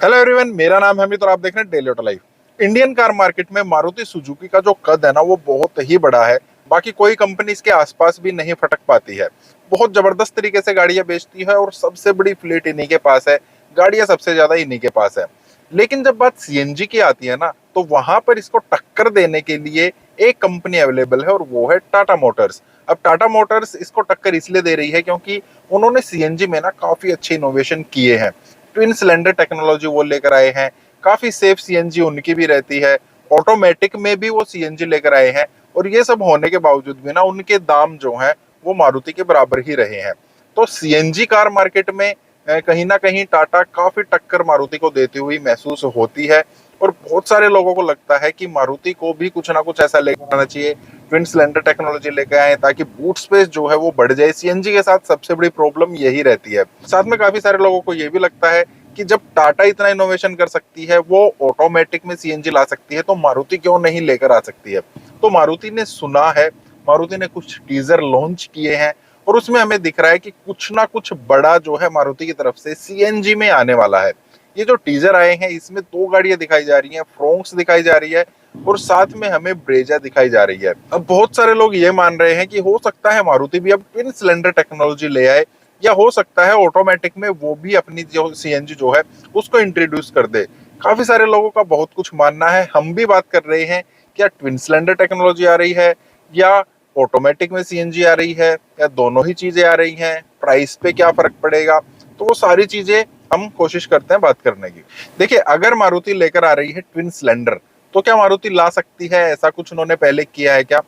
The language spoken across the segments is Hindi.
हेलो एवरीवन, मेरा नाम है अमित और आप देख रहे हैं daily auto life. Indian car market में मारुति सुजुकी का जो कद है ना, वो बहुत ही बड़ा है। बाकी कोई कंपनी इसके आसपास भी नहीं फटक पाती है। बहुत जबरदस्त तरीके से गाड़ियां बेचती है और सबसे बड़ी फ्लीट इन्हीं के पास है। गाड़ियां सबसे ज्यादा इन्हीं के पास है। लेकिन जब बात सीएनजी की आती है ना, तो वहां पर इसको टक्कर देने के लिए एक कंपनी अवेलेबल है और वो है टाटा मोटर्स। अब टाटा मोटर्स इसको टक्कर इसलिए दे रही है क्योंकि उन्होंने सीएनजी में ना काफी अच्छे इनोवेशन किए हैं। ट्विन सिलेंडर टेक्नोलॉजी वो लेकर आए हैं। काफी सेफ सीएनजी उनकी भी रहती है। ऑटोमेटिक में भी वो सीएनजी लेकर आए हैं। और ये सब होने के बावजूद भी ना उनके दाम जो हैं वो मारुति के बराबर ही रहे हैं। तो सीएनजी कार मार्केट में कहीं ना कहीं टाटा काफी टक्कर मारुति को देती हुई महसूस होती है। और बहुत सारे लोगों को लगता है कि मारुति को भी कुछ ना कुछ ऐसा लेकर आना चाहिए, ट्विन सिलेंडर टेक्नोलॉजी लेकर आए ताकि बूट स्पेस जो है वो बढ़ जाए। सीएनजी के साथ सबसे बड़ी प्रॉब्लम यही रहती है। साथ में काफी सारे लोगों को ये भी लगता है कि जब टाटा इतना इनोवेशन कर सकती है, वो ऑटोमेटिक में सीएनजी ला सकती है, तो मारुति क्यों नहीं लेकर आ सकती है। तो मारुति ने सुना है, मारुति ने कुछ टीजर लॉन्च किए हैं और उसमें हमें दिख रहा है कि कुछ ना कुछ बड़ा जो है मारुति की तरफ से सीएनजी में आने वाला है। ये जो टीजर आए हैं इसमें दो गाड़ियां दिखाई जा रही हैं, फ्रोंक्स दिखाई जा रही है और साथ में हमें ब्रेजा दिखाई जा रही है। अब बहुत सारे लोग ये मान रहे हैं कि हो सकता है मारुति भी अब ट्विन सिलेंडर टेक्नोलॉजी ले आए, या हो सकता है ऑटोमेटिक में वो भी अपनी जो सीएनजी जो है उसको इंट्रोड्यूस कर दे। काफी सारे लोगों का बहुत कुछ मानना है। हम भी बात कर रहे हैं क्या ट्विन सिलेंडर टेक्नोलॉजी आ रही है या ऑटोमेटिक में सीएनजी आ रही है या दोनों ही चीजें आ रही हैं, प्राइस पे क्या फर्क पड़ेगा। तो वो सारी चीजें हम कोशिश करते हैं बात करने की। देखिए, अगर मारुति लेकर आ रही है ट्विन सिलेंडर, तो क्या मारुति ला सकती है? ऐसा कुछ उन्होंने पहले किया है क्या?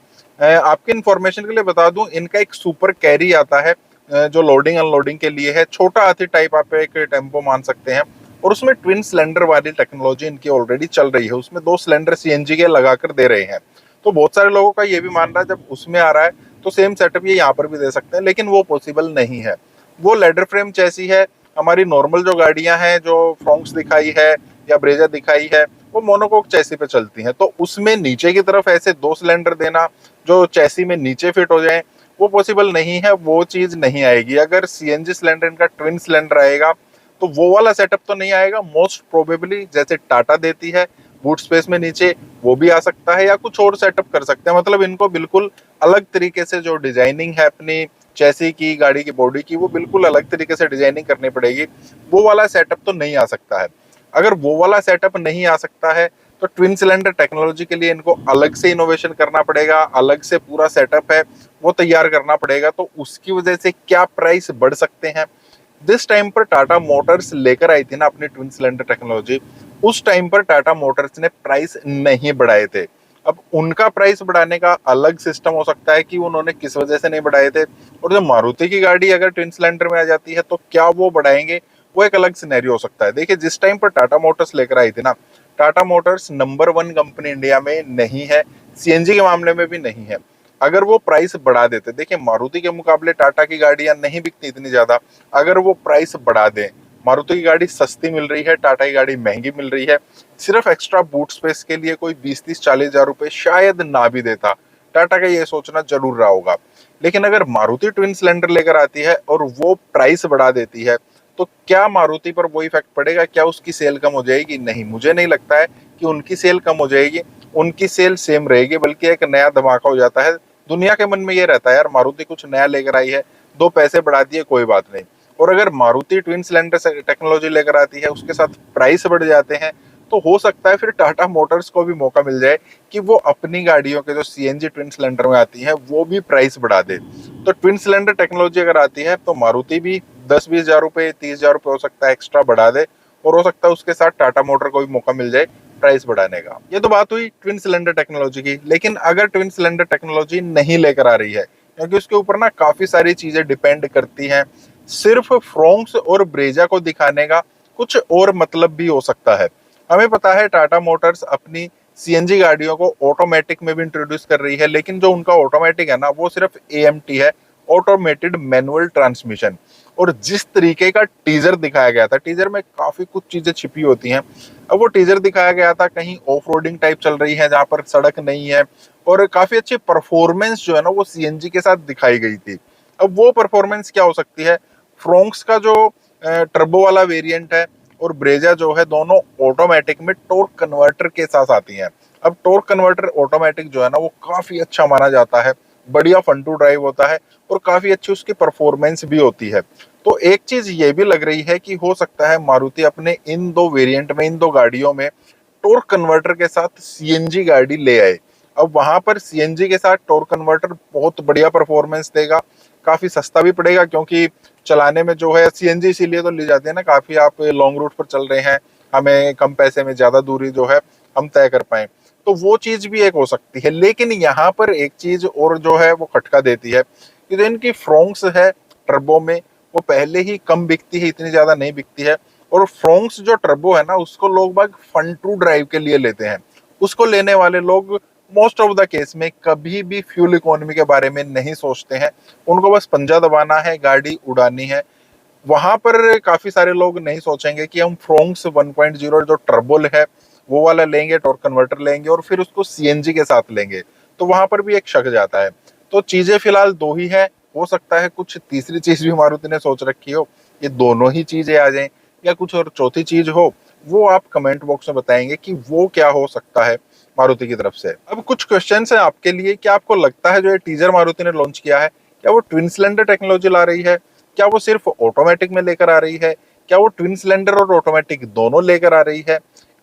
आपके इन्फॉर्मेशन के लिए बता दूं, इनका एक सुपर कैरी आता है जो लोडिंग अनलोडिंग के लिए है। छोटा हाथी टाइप आप एक टेम्पो मान सकते हैं और उसमें ट्विन सिलेंडर वाली टेक्नोलॉजी इनकी ऑलरेडी चल रही है। उसमें दो सिलेंडर सीएनजी के लगाकर दे रहे हैं। तो बहुत सारे लोगों का ये भी मानना है जब उसमें आ रहा है तो सेम सेटअप ये यहाँ पर भी दे सकते हैं, लेकिन वो पॉसिबल नहीं है। वो लेडर फ्रेम चैसी है। हमारी नॉर्मल जो गाड़ियां हैं, जो फ्रोंक्स दिखाई है या ब्रेजा दिखाई है, वो मोनोकोक चैसी पे चलती हैं। तो उसमें नीचे की तरफ ऐसे दो सिलेंडर देना जो चैसी में नीचे फिट हो जाए, वो पॉसिबल नहीं है। वो चीज नहीं आएगी। अगर सीएनजी सिलेंडर इनका ट्विन सिलेंडर आएगा तो वो वाला सेटअप तो नहीं आएगा। मोस्ट प्रोबेबली जैसे टाटा देती है बूट स्पेस में नीचे, वो भी आ सकता है या कुछ और सेटअप कर सकते हैं। मतलब इनको बिल्कुल अलग तरीके से जो डिजाइनिंग है अपनी चैसी की, गाड़ी की बॉडी की, वो बिल्कुल अलग तरीके से डिजाइनिंग करनी पड़ेगी। वो वाला सेटअप तो नहीं आ सकता है। अगर वो वाला सेटअप नहीं आ सकता है तो ट्विन सिलेंडर टेक्नोलॉजी के लिए इनको अलग से इनोवेशन करना पड़ेगा, अलग से पूरा सेटअप है वो तैयार करना पड़ेगा। तो उसकी वजह से क्या प्राइस बढ़ सकते हैं। जिस टाइम पर टाटा मोटर्स लेकर आई थी ना अपनी ट्विन सिलेंडर टेक्नोलॉजी, उस टाइम पर टाटा मोटर्स ने प्राइस नहीं बढ़ाए थे। अब उनका प्राइस बढ़ाने का अलग सिस्टम हो सकता है कि उन्होंने किस वजह से नहीं बढ़ाए थे। और जो मारुति की गाड़ी अगर ट्विन सिलेंडर में आ जाती है तो क्या वो बढ़ाएंगे, वो एक अलग सिनेरियो हो सकता है। देखिए, जिस टाइम पर टाटा मोटर्स लेकर आई थी ना, Tata Motors number 1 company India में नहीं है, सीएनजी के मामले में भी नहीं है। अगर वो प्राइस बढ़ा देते, देखिए मारुति के मुकाबले टाटा की गाड़ियां नहीं बिकती इतनी ज्यादा, अगर वो प्राइस बढ़ा दें, मारुति की गाड़ी सस्ती मिल रही है, टाटा की गाड़ी महंगी मिल रही है, सिर्फ एक्स्ट्रा बूट स्पेस के लिए कोई 20-30-40 हजार रुपए शायद ना भी देता, टाटा का ये सोचना जरूर रहा होगा। लेकिन अगर मारुति ट्विन सिलेंडर लेकर आती है और वो प्राइस बढ़ा देती है, तो क्या मारुति पर वो इफेक्ट पड़ेगा? क्या उसकी सेल कम हो जाएगी? नहीं, मुझे नहीं लगता है कि उनकी सेल कम हो जाएगी। उनकी सेल सेम रहेगी, बल्कि एक नया धमाका हो जाता है। दुनिया के मन में ये रहता है यार, मारुति कुछ नया लेकर आई है, दो पैसे बढ़ा दिए, कोई बात नहीं। और अगर मारुति ट्विन सिलेंडर टेक्नोलॉजी लेकर आती है, उसके साथ प्राइस बढ़ जाते हैं, तो हो सकता है फिर टाटा मोटर्स को भी मौका मिल जाए कि वो अपनी गाड़ियों के जो सीएनजी ट्विन सिलेंडर में आती है वो भी प्राइस बढ़ा दे। तो ट्विन सिलेंडर टेक्नोलॉजी अगर आती है तो मारुति भी 10-20 हजार रुपए, 30 हजार रुपए हो सकता है एक्स्ट्रा बढ़ा दे, और हो सकता है उसके साथ टाटा मोटर को भी मौका मिल जाए प्राइस बढ़ाने का। ये तो बात हुई ट्विन सिलेंडर टेक्नोलॉजी की। लेकिन अगर ट्विन सिलेंडर टेक्नोलॉजी नहीं लेकर आ रही है, क्योंकि उसके ऊपर ना काफी सारी चीजें डिपेंड करती हैं, सिर्फ फ्रोंक्स और ब्रेजा को दिखाने का कुछ और मतलब भी हो सकता है। हमें पता है टाटा मोटर्स अपनी सीएनजी गाड़ियों को ऑटोमेटिक में भी इंट्रोड्यूस कर रही है, लेकिन जो उनका ऑटोमेटिक है ना, वो सिर्फ एएमटी है, ऑटोमेटेड मैनुअल ट्रांसमिशन। और जिस तरीके का टीजर दिखाया गया था, टीजर में काफी कुछ चीजें छिपी होती हैं। अब वो टीजर दिखाया गया था, कहीं ऑफ रोडिंग टाइप चल रही है जहां पर सड़क नहीं है, और काफी अच्छी परफॉर्मेंस जो है ना वो सीएनजी के साथ दिखाई गई थी। अब वो परफॉर्मेंस क्या हो सकती है? फ्रोंक्स का जो टर्बो वाला वेरिएंट है और ब्रेजा जो है दोनों ऑटोमेटिक में टॉर्क कन्वर्टर के साथ आती हैं। अब टॉर्क कन्वर्टर ऑटोमेटिक जो है ना वो काफी अच्छा माना जाता है, बढ़िया फन टू ड्राइव होता है और काफी अच्छी उसकी परफॉर्मेंस भी होती है। तो एक चीज ये भी लग रही है कि हो सकता है मारुति अपने इन दो वेरिएंट में, इन दो गाड़ियों में टॉर्क कन्वर्टर के साथ सीएनजी गाड़ी ले आए। अब वहां पर सीएनजी के साथ टॉर्क कन्वर्टर बहुत बढ़िया परफॉर्मेंस देगा, काफी सस्ता भी पड़ेगा, क्योंकि चलाने में जो है सीएनजी इसीलिए तो ली जाती है ना, काफी आप लॉन्ग रूट पर चल रहे हैं, हमें कम पैसे में ज्यादा दूरी जो है हम तय कर पाए, तो वो चीज भी एक हो सकती है। लेकिन यहाँ पर एक चीज और जो है वो खटका देती है कि जो इनकी फ्रोंक्स है टर्बो में वो पहले ही कम बिकती है, इतनी ज्यादा नहीं बिकती है। और फ्रोंक्स जो टर्बो है ना उसको लोग बाग फन टू ड्राइव के लिए लेते हैं। उसको लेने वाले लोग मोस्ट ऑफ द केस में कभी भी फ्यूल इकोनॉमी के बारे में नहीं सोचते हैं, उनको बस पंजा दबाना है, गाड़ी उड़ानी है। वहां पर काफी सारे लोग नहीं सोचेंगे कि हम फ्रोंक्स 1.0 जो टर्बो है वो वाला लेंगे, टॉर्क कन्वर्टर लेंगे और फिर उसको सीएनजी के साथ लेंगे, तो वहां पर भी एक शक जाता है। तो चीजें फिलहाल दो ही है, हो सकता है कुछ तीसरी चीज भी मारुति ने सोच रखी हो, ये दोनों ही चीजें आ जाएं या कुछ और चौथी चीज हो, वो आप कमेंट बॉक्स में बताएंगे कि वो क्या हो सकता है मारुति की तरफ से। अब कुछ क्वेश्चंस है आपके लिए, क्या आपको लगता है जो ये टीजर मारुति ने लॉन्च किया है क्या वो ट्विन सिलेंडर टेक्नोलॉजी ला रही है? क्या वो सिर्फ ऑटोमेटिक में लेकर आ रही है? क्या वो ट्विन सिलेंडर और ऑटोमेटिक दोनों लेकर आ रही है?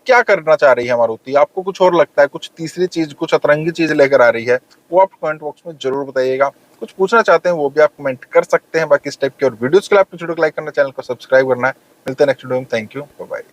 क्या करना चाह रही है मारुति? आपको कुछ और लगता है, कुछ तीसरी चीज, कुछ अतरंगी चीज लेकर आ रही है? वो आप कमेंट बॉक्स में जरूर बताइएगा। कुछ पूछना चाहते हैं वो भी आप कमेंट कर सकते हैं। बाकी इस टाइप की और वीडियोस के लिए आप वीडियो को लाइक करना, चैनल को सब्सक्राइब करना है। मिलते हैं नेक्स्ट वीडियो में। Thank you, bye bye.